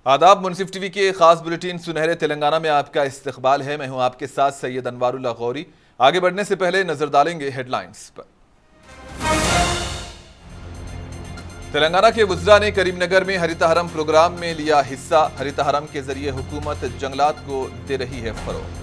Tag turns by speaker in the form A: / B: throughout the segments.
A: आदाब। मुनसिफ टीवी के खास बुलेटिन सुनहरे तेलंगाना में आपका इस्तकबाल है। मैं हूं आपके साथ सैयद अनवारुल्लाह गौरी। आगे बढ़ने से पहले नजर डालेंगे हेडलाइंस पर। तेलंगाना के वुज़रा ने करीमनगर में हरितहरम प्रोग्राम में लिया हिस्सा। हरितहरम के जरिए हुकूमत जंगलात को दे रही है फरोग।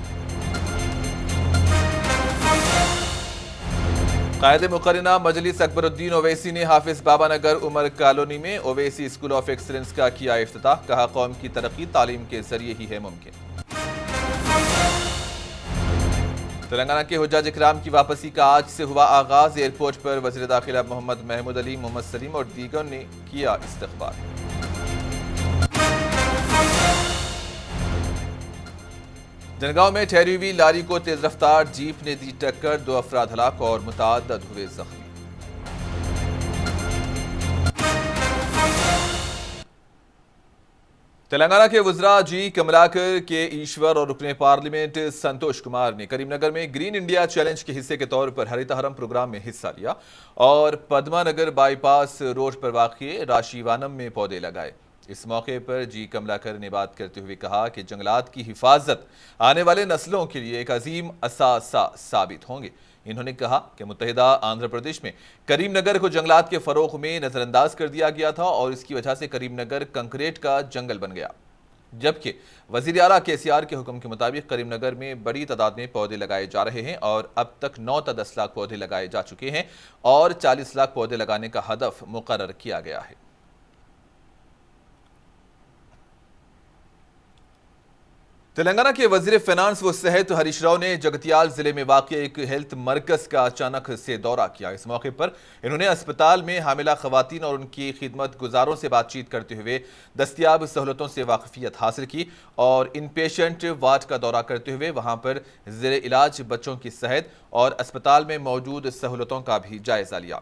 A: कायदे मुकर्रना मजलिस अकबरुद्दीन ओवैसी ने हाफिज बाबा नगर उमर कॉलोनी में ओवैसी स्कूल ऑफ एक्सीलेंस का किया इफ्तिताह। कहा, कौम की तरक्की तालीम के जरिए ही है मुमकिन। तेलंगाना के हुज्जाज इकराम की वापसी का आज से हुआ आगाज। एयरपोर्ट पर वज़ीर दाखिला मोहम्मद महमूद अली, मोहम्मद सलीम और दीगर ने किया इस्तकबाल। जनगांव में ठहरी हुई लारी को तेज रफ्तार जीप ने दी टक्कर। 2 अफराद हलाक और मुतअद्दिद हुए जख्मी। तेलंगाना के वुज़रा जी कमलाकर के ईश्वर और रुकने पार्लियामेंट संतोष कुमार ने करीमनगर में ग्रीन इंडिया चैलेंज के हिस्से के तौर पर हरितहरम प्रोग्राम में हिस्सा लिया और पद्मानगर बाईपास रोड पर वाक़िए राशीवानम में पौधे लगाए। इस मौके पर जी कमलाकर ने बात करते हुए कहा कि जंगलात की हिफाजत आने वाले नस्लों के लिए एक अजीम असासा साबित होंगे। इन्होंने कहा कि मुत्तहिदा आंध्र प्रदेश में करीमनगर को जंगलात के फरोग में नजरअंदाज कर दिया गया था और इसकी वजह से करीमनगर कंक्रीट का जंगल बन गया, जबकि वजीर आला केसीआर के हुक्म के मुताबिक करीमनगर में बड़ी तादाद में पौधे लगाए जा रहे हैं और अब तक 9 से 10 लाख पौधे लगाए जा चुके हैं और 40 लाख पौधे लगाने का हदफ मुकर्रर किया गया है। तेलंगाना के वजीर फाइनेंस व सेहत हरीश राव ने जगतियाल जिले में वाक़ एक हेल्थ मरकज का अचानक से दौरा किया। इस मौके पर इन्होंने अस्पताल में हामिला खवातीन और उनकी खिदमत गुजारों से बातचीत करते हुए दस्तियाब सहूलतों से वाकफियत हासिल की और इन पेशेंट वार्ड का दौरा करते हुए वहां पर ज़ेरे इलाज बच्चों की सेहत और अस्पताल में मौजूद सहूलतों का भी जायजा लिया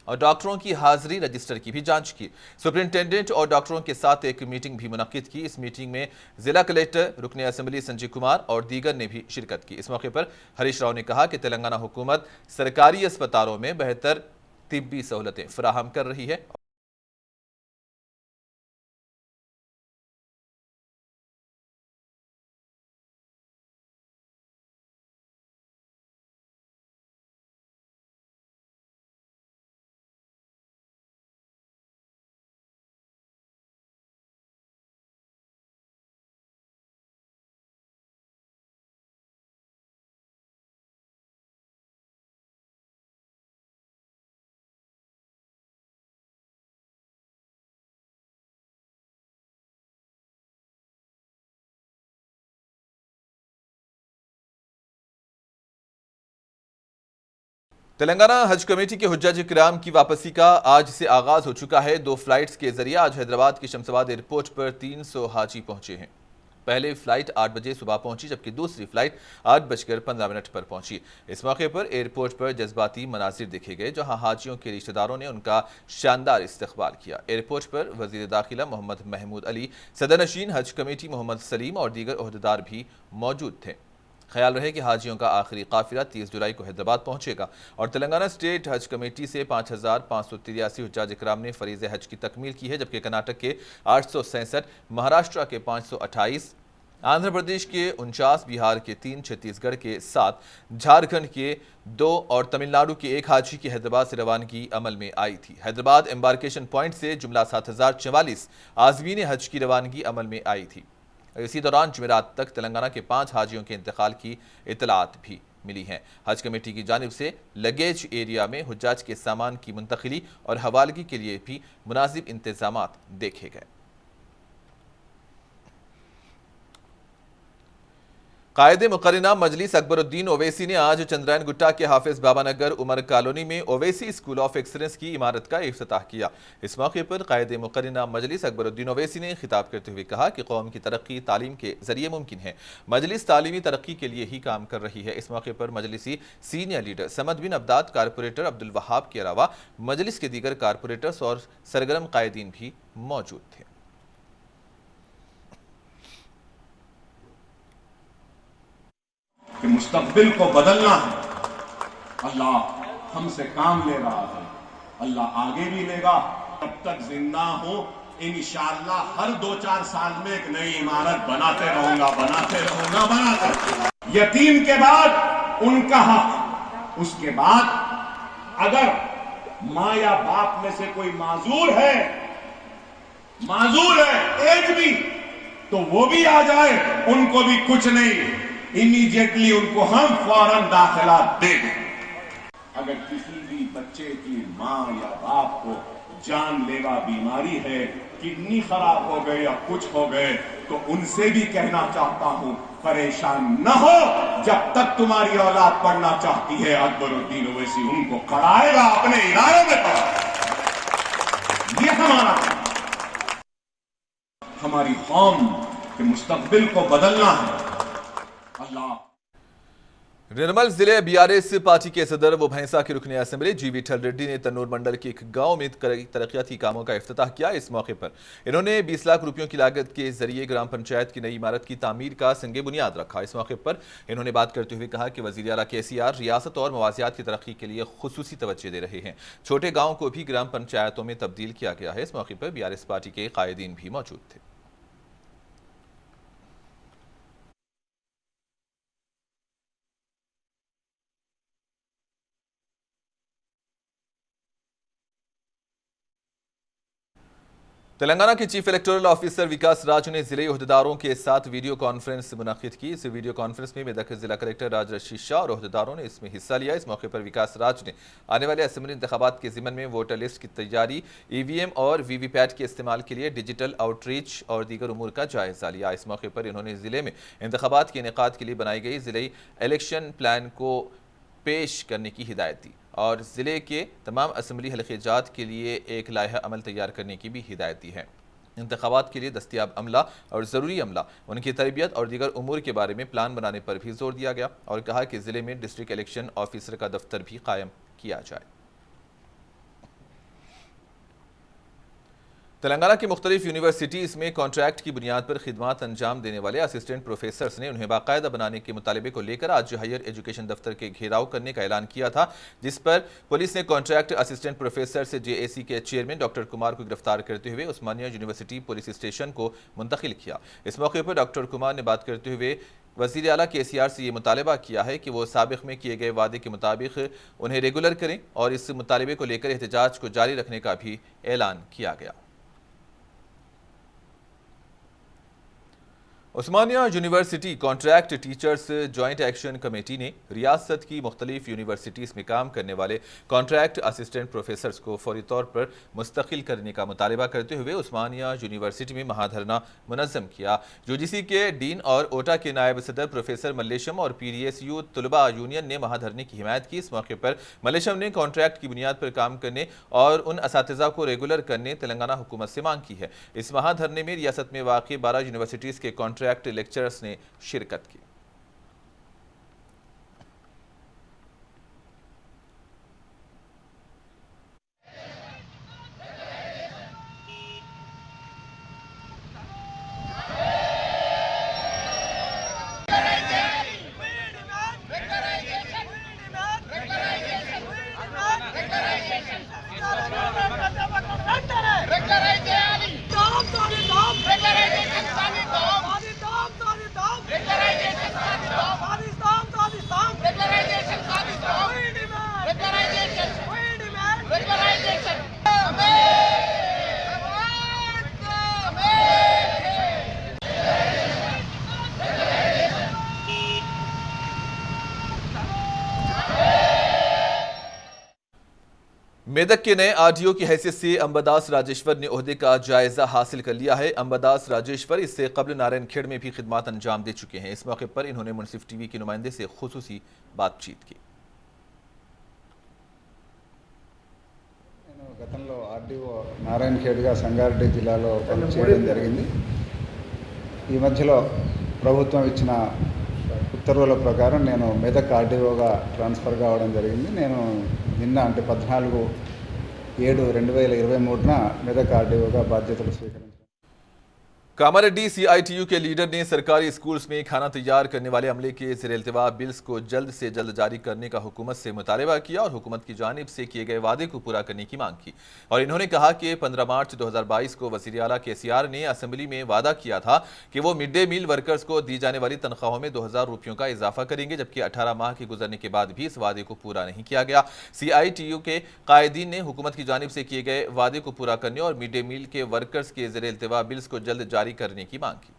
A: और डॉक्टरों की हाजिरी रजिस्टर की भी जांच की। सुपरिंटेंडेंट और डॉक्टरों के साथ एक मीटिंग भी मुनक्किद की। इस मीटिंग में जिला कलेक्टर, रुकने असेंबली संजीव कुमार और दीगर ने भी शिरकत की। इस मौके पर हरीश राव ने कहा कि तेलंगाना हुकूमत सरकारी अस्पतालों में बेहतर तिब्बी सहूलतें फराहम कर रही है। तेलंगाना हज कमेटी के हुज्जाज इकराम की वापसी का आज से आगाज हो चुका है। 2 फ्लाइट्स के जरिए आज हैदराबाद के शमशाबाद एयरपोर्ट पर 300 हाजी पहुंचे हैं। पहले फ्लाइट 8 बजे सुबह पहुंची, जबकि दूसरी फ्लाइट 8:15 पर पहुंची। इस मौके पर एयरपोर्ट पर जज्बाती मनाजिर देखे गए, जहां हाजियों के रिश्तेदारों ने उनका शानदार इस्तकबाल किया। एयरपोर्ट पर वजीर दाखिला मोहम्मद महमूद अली, सदरनशीन हज कमेटी मोहम्मद सलीम और दीगर ओहदेदार भी मौजूद थे। ख्याल रहे कि हाजियों का आखिरी काफिला 30 जुलाई को हैदराबाद पहुंचेगा और तेलंगाना स्टेट हज कमेटी से 5583 हुज्जाज इकराम ने फरीज़ हज की तकमील की है, जबकि कर्नाटक के 867, महाराष्ट्र के 528, आंध्र प्रदेश के 49, बिहार के 3, छत्तीसगढ़ के 7, झारखंड के 2 और तमिलनाडु के 1 हाजी की हैदराबाद से रवानगी अमल में आई थी। हैदराबाद एम्बार्केशन पॉइंट से जुमला 7044 आज़मीन हज की रवानगी अमल में आई थी। इसी दौरान जुमेरात तक तेलंगाना के 5 हाजियों के इंतकाल की इतलात भी मिली हैं। हज कमेटी की जानिब से लगेज एरिया में हुज्जाज के सामान की मुंतकिली और हवालगी के लिए भी मुनासिब इंतजामात देखे गए। कायदे मुकर्रना मजलिस अकबरुद्दीन ओवैसी ने आज चंद्रायन गुट्टा के हाफिज बाबा नगर उमर कॉलोनी में ओवैसी स्कूल ऑफ एक्सीलेंस की इमारत का इफ्तिताह किया। इस मौके पर कायदे मुकर्रना मजलिस अकबरुद्दीन ओवैसी ने खिताब करते हुए कहा कि कौम की तरक्की तालीम के जरिए मुमकिन है। मजलिस तालीमी तरक्की के लिए ही काम कर रही है। इस मौके पर मजलिसी सीनियर लीडर समद बिन अब्दाद, कारपोरेटर अब्दुल वहाब के अलावा मजलिस के दीगर कारपोरेटर्स और सरगर्म कायदीन भी मौजूद थे।
B: कि मुस्तकबिल को बदलना है, अल्लाह हमसे काम ले रहा है, अल्लाह आगे भी लेगा। जब तक जिंदा हो इंशाअल्लाह हर 2-4 साल में एक नई इमारत बनाते रहूंगा। यतीम के बाद उनका हक, उसके बाद अगर मां या बाप में से कोई माजूर है एक भी, तो वो भी आ जाए, उनको भी कुछ नहीं, इमीडिएटली उनको हम फौरन दाखिला दे दें। अगर किसी भी बच्चे की मां या बाप को जानलेवा बीमारी है, किडनी खराब हो गए या कुछ हो गए, तो उनसे भी कहना चाहता हूं, परेशान न हो। जब तक तुम्हारी औलाद पढ़ना चाहती है, अकबरुद्दीन ओवैसी उनको पढ़ाएगा, अपने इदारों में पढ़ाएगा। ये हमारी कौम के मुस्तकबिल को बदलना है। अल्लाह।
A: निर्मल जिले बीआरएस पार्टी के सदर व भैंसा के रुकने असेंबली जी विठल रेड्डी ने तन्नूर मंडल के एक गांव में तरक्याती कामों का इफ्तिताह किया। इस मौके पर इन्होंने 20 लाख रुपयों की लागत के जरिए ग्राम पंचायत की नई इमारत की तामीर का संगे बुनियाद रखा। इस मौके पर इन्होंने बात करते हुए कहा कि वजीर आला केसीआर रियासत और मवासियात की तरक्की के लिए खुसूसी तवज्जो दे रहे हैं। छोटे गाँव को भी ग्राम पंचायतों में तब्दील किया गया है। इस मौके पर बीआरएस पार्टी के कायदीन भी मौजूद थे। तेलंगाना के चीफ इलेक्टोरल ऑफिसर विकास राज ने जिले ओहदेदारों के साथ वीडियो कॉन्फ्रेंस मुनाकिद की। इस वीडियो कॉन्फ्रेंस में मेदक जिला कलेक्टर राजरशी शाह और ओहदेदारों ने इसमें हिस्सा लिया। इस मौके पर विकास राज ने आने वाले असेंबली इंतखाबात के ज़िम्मन में वोटर लिस्ट की तैयारी, ईवीएम और वीवीपैट के इस्तेमाल के लिए डिजिटल आउटरीच और दीगर उमूर का जायजा लिया। इस मौके पर इन्होंने जिले में इंतखाबात के इनेकाद के लिए बनाई गई जिले इलेक्शन प्लान को पेश करने की हिदायत दी और ज़िले के तमाम असम्बली हलक़े-जात के लिए एक लाइहा अमल तैयार करने की भी हिदायत दी है। इंतखाबात के लिए दस्तियाब अमला और ज़रूरी अमला, उनकी तरबियत और दीगर उमूर के बारे में प्लान बनाने पर भी जोर दिया गया और कहा कि ज़िले में डिस्ट्रिक्ट इलेक्शन ऑफिसर का दफ्तर भी कायम किया जाए। तेलंगाना की मुख्तलिफ यूनिवर्सिटीज़ में कॉन्ट्रैक्ट की बुनियाद पर खिदमात अंजाम देने वाले असिस्टेंट प्रोफेसर्स ने उन्हें बाकायदा बनाने के मुतालबे को लेकर आज हायर एजुकेशन दफ्तर के घेराव करने का ऐलान किया था, जिस पर पुलिस ने कॉन्ट्रैक्ट असिस्टेंट प्रोफेसर से JAC के चेयरमैन डॉक्टर कुमार को गिरफ्तार करते हुए उस्मानिया यूनिवर्सिटी पुलिस स्टेशन को मुंतकिल किया। इस मौके पर डॉक्टर कुमार ने बात करते हुए वज़ीर आला केसीआर से ये मुतालबा किया है कि वो साबिक़ में किए गए वादे के मुताबिक उन्हें रेगुलर करें और इस मुतालबे को लेकर एहतजाज को जारी रखने का भी ऐलान किया गया। Osmania university contract teachers joint action committee ने रियासत की मुख्तलिफ यूनिवर्सिटीज़ में काम करने वाले कॉन्ट्रैक्ट असिस्टेंट प्रोफेसर्स को फौरी तौर पर मुस्तकिल करने का मुतालबा करते हुए उस्मानिया यूनिवर्सिटी में महाधरना मुनज़्ज़म किया। UGC के डीन और ओटा के नायब सदर प्रोफेसर मल्लेशम और PDSU तलबा यूनियन ने महाधरने की हिमायत की। इस मौके पर मल्लेशम ने कॉन्ट्रैक्ट की बुनियाद पर काम करने और उन असातिज़ा को रेगुलर करने तेलंगाना हुकूमत से मांग की है। इस महाधरने में रियासत में वाक़ई 12 यूनिवर्सिटीज़ के कॉन्ट्रैक्ट लेक्चरर्स ने शिरकत की। मेदक के नए RDO की हैसियत से अंबादास राजेश्वर ने ओहदे का जायजा हासिल कर लिया है। अंबादास राजेश्वर इससे कबल नारायणखेड़ में भी खिदमत अंजाम दे चुके हैं। इस मौके पर इन्होंने मुनसिफ TV के नुमाइंदे से खुसूसी बातचीत की।
C: గతంలో RDO నారాయణఖేడ్గా సంగారెడ్డి జిల్లాలో పనిచేయడం జరిగింది. ఈ మధ్యలో ప్రభుత్వం ఇచ్చిన ఉత్తర్వుల ప్రకారం నేను మెదక్ RDOగా ట్రాన్స్ఫర్ కావడం జరిగింది. నేను నిన్న అంటే 14/7/2023న మెదక్ RDOగా బాధ్యతలు స్వీకరించాను.
A: कामारेड्डी सीआईटीयू के लीडर ने सरकारी स्कूल्स में खाना तैयार करने वाले अमले के ज़ेर-ए-इल्तिवा बिल्स को जल्द से जल्द जारी करने का हुकूमत से मुतालबा किया और हुकूमत की जानिब से किए गए वादे को पूरा करने की मांग की। और इन्होंने कहा कि 15 मार्च 2022 को वज़ीर आला केसीआर ने असेंबली में वादा किया था कि वो मिड डे मील वर्कर्स को दी जाने वाली तनख्वाहों में 2000 रुपयों का इजाफा करेंगे, जबकि 18 माह के गुजरने के बाद भी इस वादे को पूरा नहीं किया गया। सीआईटीयू के कायदीन ने हुकूमत की जानिब से किए गए वादे को पूरा करने और मिड डे मील के वर्कर्स के ज़ेर-ए-इल्तिवा बिल्स को जल्द जारी करने की मांग की।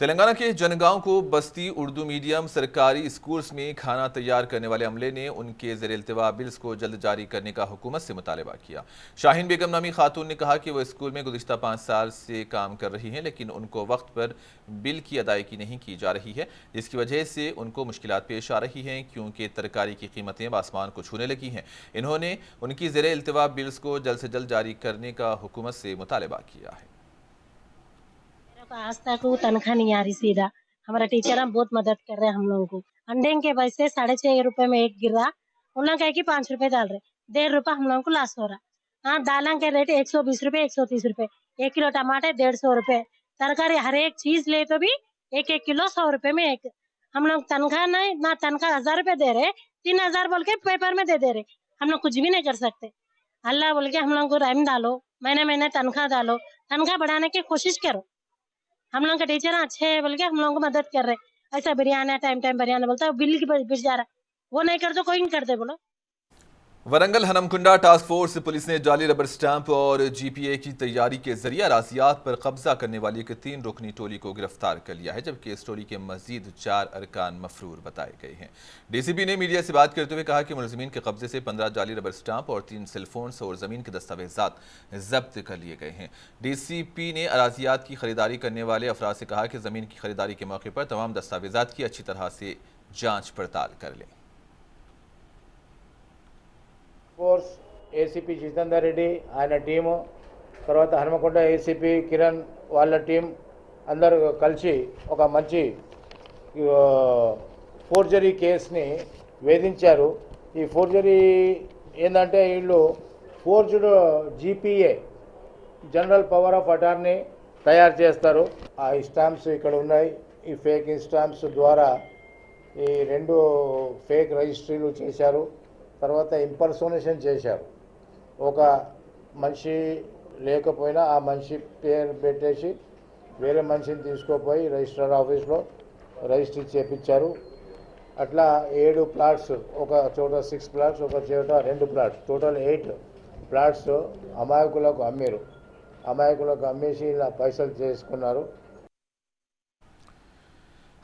A: तेलंगाना के जनगांव को बस्ती उर्दू मीडियम सरकारी स्कूल्स में खाना तैयार करने वाले अमले ने उनके ज़ेर-ए-इल्तिवा बिल्स को जल्द जारी करने का हुकूमत से मुतालबा किया। शाहीन बेगम नामी खातून ने कहा कि वो स्कूल में गुज़िश्ता 5 साल से काम कर रही हैं, लेकिन उनको वक्त पर बिल की अदायगी नहीं की जा रही है, जिसकी वजह से उनको मुश्किलात पेश आ रही हैं क्योंकि तरकारी की कीमतें आसमान को छूने लगी हैं। इन्होंने उनकी ज़ेर-ए-इल्तिवा बिल्स को जल्द से जल्द जारी करने का हुकूमत से मुतालबा किया है।
D: आज तक वो तनख्वाह नहीं आ रही सीधा। हमारा टीचर हम बहुत मदद कर रहे हैं हम लोगों को। अंडे के पैसे 6.5 रुपए में एक गिर रहा, उन लोग कह कि 5 रुपए डाल रहे, 1.5 रुपए हम लोगों को लॉस हो रहा। हाँ, दालों के रेट 120 रुपए, 130 रुपए, 1 किलो टमाटर 150 रुपए, तरकारी हर एक चीज ले तो भी 1-1 किलो 100 रुपए में एक। हम लोग तनख्वाह नहीं ना, तनख्वाह 1000 रुपए दे रहे, 3000 बोल के पेपर में दे रहे। हम लोग कुछ भी नहीं कर सकते। अल्लाह बोल के हम लोग को रहम डालो, महीने महीने तनख्वाह डालो, तनख्वाह बढ़ाने की कोशिश करो। हम लोग के टीचर अच्छे है बोल के हम लोगों को मदद कर रहे। ऐसा बिरयानी टाइम बिरयानी बोलता है, बिल की बिछ जा रहा, वो नहीं कर तो कोई नहीं करते बोलो।
A: Warangal Hanamkonda task force police ने जाली रबर स्टैंप और जीपीए की तैयारी के जरिए अराजियात पर कब्जा करने वाली एक 3 रुकनी टोली को गिरफ्तार कर लिया है, जबकि इस टोली के मजीद 4 अरकान मफरूर बताए गए हैं। डीसीपी ने मीडिया से बात करते हुए कहा कि मुलजिमीन के कब्जे से 15 जाली रबर स्टैंप और 3 सेलफोन्स और जमीन के दस्तावेजात जब्त कर लिए गए हैं। डीसीपी ने अराजियात की खरीदारी करने वाले अफराद से कहा कि जमीन की खरीदारी के मौके पर तमाम दस्तावेजात की अच्छी तरह से जाँच पड़ताल कर लें।
E: ఫోర్స్ ఏసీపీ జితేందర్ రెడ్డి ఆయన టీము, తర్వాత హనుమకొండ ఏసీపీ కిరణ్ వాళ్ళ టీం అందరూ కలిసి ఒక మంచి ఫోర్జరీ కేసుని వేధించారు. ఈ ఫోర్జరీ ఏంటంటే వీళ్ళు forged GPA general power of attorney తయారు చేస్తారు. ఆ స్టాంప్స్ ఇక్కడ ఉన్నాయి. ఈ ఫేక్ స్టాంప్స్ ద్వారా ఈ 2 ఫేక్ రిజిస్ట్రీలు చేశారు. తర్వాత ఇంపర్సోనేషన్ చేశారు. ఒక మనిషి లేకపోయినా ఆ మనిషి పేరు పెట్టేసి వేరే మనిషిని తీసుకుపోయి రిజిస్టర్ ఆఫీస్లో రిజిస్టర్ చేయించారు. అట్లా 7 ప్లాట్స్, ఒక చోట 6 ప్లాట్స్, ఒక చోట 2 ప్లాట్స్, టోటల్ 8 ప్లాట్స్ అమాయకులకు అమ్మారు. అమాయకులకు అమ్మేసి ఇలా పైసలు చేసుకున్నారు.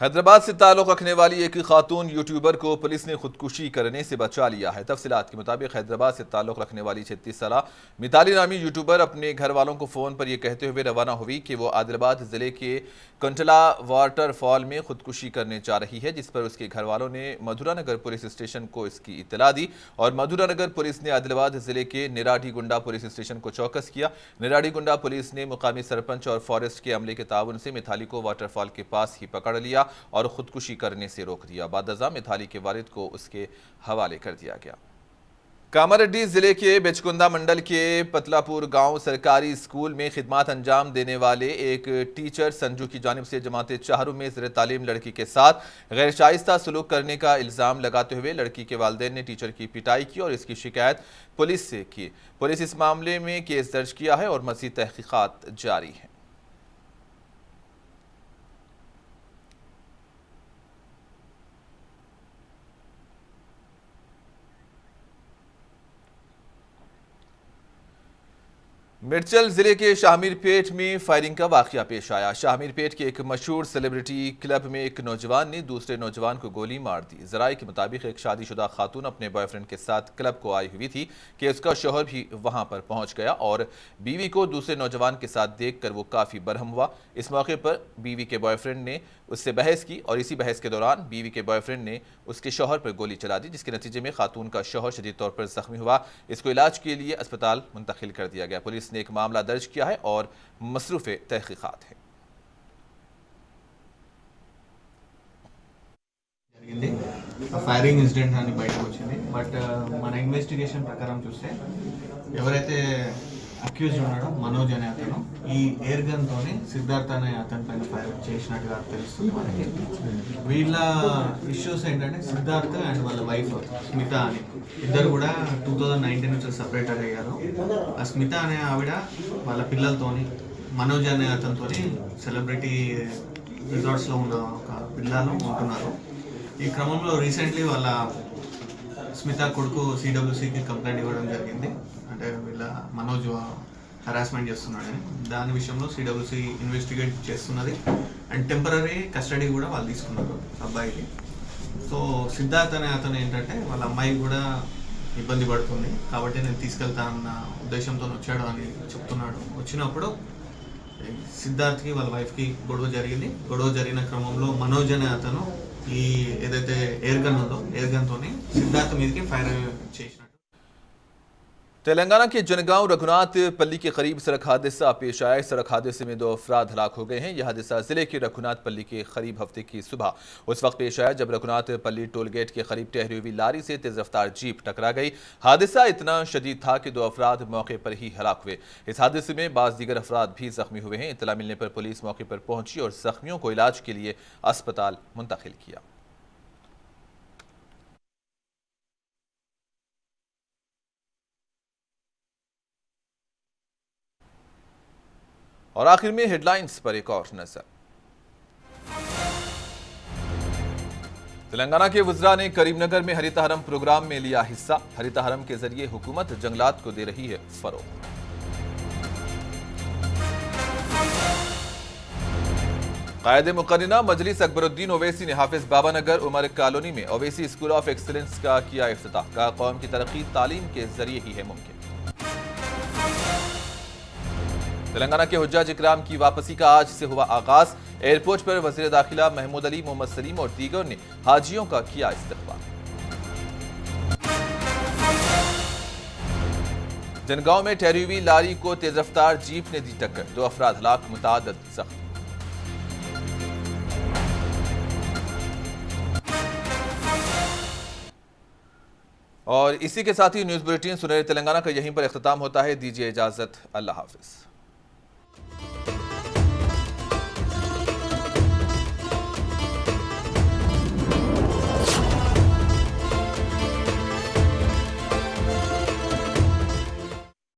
A: हैदराबाद से ताल्लुक़ रखने वाली एक खातून यूट्यूबर को पुलिस ने खुदकुशी करने से बचा लिया है। तफसीलात के मुताबिक हैदराबाद से ताल्लुक़ रखने वाली 36 साला मिताली नामी यूट्यूबर अपने घर वालों को फ़ोन पर यह कहते हुए रवाना हुई कि वो आदिलाबाद ज़िले के कंटला वाटरफॉल में खुदकुशी करने जा रही है, जिस पर उसके घर वालों ने मधुरानगर पुलिस स्टेशन को इसकी इत्तला दी और मधुरानगर पुलिस ने आदिलाबाद ज़िले के निराढ़ीगुंडा पुलिस स्टेशन को चौकस किया। निराढ़ीगुंडा पुलिस ने मुकामी सरपंच और फॉरेस्ट के अमले के ताउन से मिताली को वाटरफॉल के पास ही पकड़ लिया और खुदकुशी करने से रोक दिया। बादअज़ा मिताली के वालिद को उसके हवाले कर दिया गया। कामारेड्डी जिले के बेचकुंदा मंडल के पतलापुर गांव सरकारी स्कूल में खिदमत अंजाम देने वाले एक टीचर संजू की जानिब से जमाते चाहरू में ज़ेर तालीम लड़की के साथ गैर शाइस्ता सलूक करने का इल्ज़ाम लगाते हुए लड़की के वालिदैन ने टीचर की पिटाई की और इसकी शिकायत पुलिस से की। पुलिस इस मामले में केस दर्ज किया है और मज़ीद तहकीकात जारी है। मिर्चल जिले के शाहमीरपेट में फायरिंग का वाकया पेश आया। शाहमीरपेट के एक मशहूर सेलिब्रिटी क्लब में एक नौजवान ने दूसरे नौजवान को गोली मार दी। ज़राए के मुताबिक एक शादीशुदा खातून अपने बॉयफ्रेंड के साथ क्लब को आई हुई थी कि उसका शौहर भी वहां पर पहुंच गया और बीवी को दूसरे नौजवान के साथ देखकर वो काफ़ी बरहम हुआ। इस मौके पर बीवी के बॉयफ्रेंड ने उससे बहस की और इसी बहस के दौरान बीवी के बॉयफ्रेंड ने उसके शौहर पर गोली चला दी, जिसके नतीजे में खातून का शौहर शदीद तौर पर जख्मी हुआ। इसको इलाज के लिए अस्पताल मुंतकिल कर दिया गया। पुलिस ने एक मामला दर्ज किया है और मसरूफ़ तहकीकात है।
F: జరిగింది. ఫైరింగ్ ఇన్సిడెంట్ అని బయటకు వచ్చింది. బట్ మన ఇన్వెస్టిగేషన్ ప్రకారం చూస్తే ఎవరైతే అక్యూజ్డ్ ఉన్నాడో మనోజ్ అనే అతను ఈ ఎయిర్ గన్తోనే సిద్ధార్థ్ అనే అతని పైన ఫైర్ చేసినట్టుగా తెలుస్తుంది మనకి. వీళ్ళ ఇష్యూస్ ఏంటంటే సిద్ధార్థ్ అండ్ వాళ్ళ వైఫ్ స్మిత అని ఇద్దరు కూడా 2019 నుంచి సపరేటర్ అయ్యారు. ఆ స్మిత అనే ఆవిడ వాళ్ళ పిల్లలతోని మనోజ్ అనే అతనితోని సెలబ్రిటీ రిసార్ట్స్లో ఉన్న ఒక పిల్లలు ఉంటున్నారు. ఈ క్రమంలో రీసెంట్లీ వాళ్ళ స్మిత కొడుకు సిడబ్ల్యూసికి కంప్లైంట్ ఇవ్వడం జరిగింది. అంటే వీళ్ళ మనోజ్ హరాస్మెంట్ చేస్తున్నాడని. దాని విషయంలో సిడబ్ల్యూసి ఇన్వెస్టిగేట్ చేస్తున్నది అండ్ టెంపరీ కస్టడీ కూడా వాళ్ళు తీసుకున్నారు అబ్బాయికి. సో సిద్ధార్థ్ అనే అతను ఏంటంటే వాళ్ళ అమ్మాయి కూడా ఇబ్బంది పడుతుంది కాబట్టి నేను తీసుకెళ్తా అన్న ఉద్దేశంతో వచ్చాడు అని చెప్తున్నాడు. వచ్చినప్పుడు సిద్ధార్థ్కి వాళ్ళ వైఫ్కి గొడవ జరిగింది. గొడవ జరిగిన క్రమంలో మనోజ్ అనే అతను ఈ ఏదైతే ఎయిర్ గన్ ఉందో ఎయిర్ గన్తోని సిద్ధార్థ్ మీదకి ఫైర్ చేసినట్టు.
A: तेलंगाना के जनगांव रघुनाथ पल्ली के करीब सड़क हादसा पेश आया। सड़क हादसे में 2 अफराद हलाक हो गए हैं। यह हादसा जिले के रघुनाथ पल्ली के करीब हफ्ते की सुबह उस वक्त पेश आया जब रघुनाथ पल्ली टोल गेट के करीब ठहरी हुई लारी से तेज रफ्तार जीप टकरा गई। हादसा इतना शदीद था कि 2 अफराद मौके पर ही हलाक हुए। इस हादसे में बाज़ दीगर अफराद भी जख्मी हुए हैं। इत्तला मिलने पर पुलिस मौके पर पहुंची और जख्मियों को इलाज के लिए अस्पताल मुंतकिल किया। और आखिर में हेडलाइंस पर एक और नजर। तेलंगाना के वज़रा ने करीमनगर में हरितहरम प्रोग्राम में लिया हिस्सा। हरितहरम के जरिए हुकूमत जंगलात को दे रही है फरोग। कायदे मुकर्रिना मजलिस अकबरुद्दीन ओवैसी ने हाफिज बाबानगर उमर कॉलोनी में ओवैसी स्कूल ऑफ एक्सीलेंस का किया इफ्तिताह। कहा कौम की तरक्की तालीम के जरिए ही है मुमकिन। तेलंगाना के हुज्जाज इकराम की वापसी का आज से हुआ आगाज। एयरपोर्ट पर वजीर दाखिला महमूद अली, मोहम्मद सलीम और दीगर ने हाजियों का किया इस्तकबाल। जनगांव में ठहरी हुई लारी को तेज रफ्तार जीप ने दी टक्कर। 2 अफराद हलाक, मुताअद्दिद जख्मी। और इसी के साथ ही न्यूज बुलेटिन सुनहरे तेलंगाना का यहीं पर इख्तिताम होता है। दीजिए इजाजत, अल्लाह हाफिज।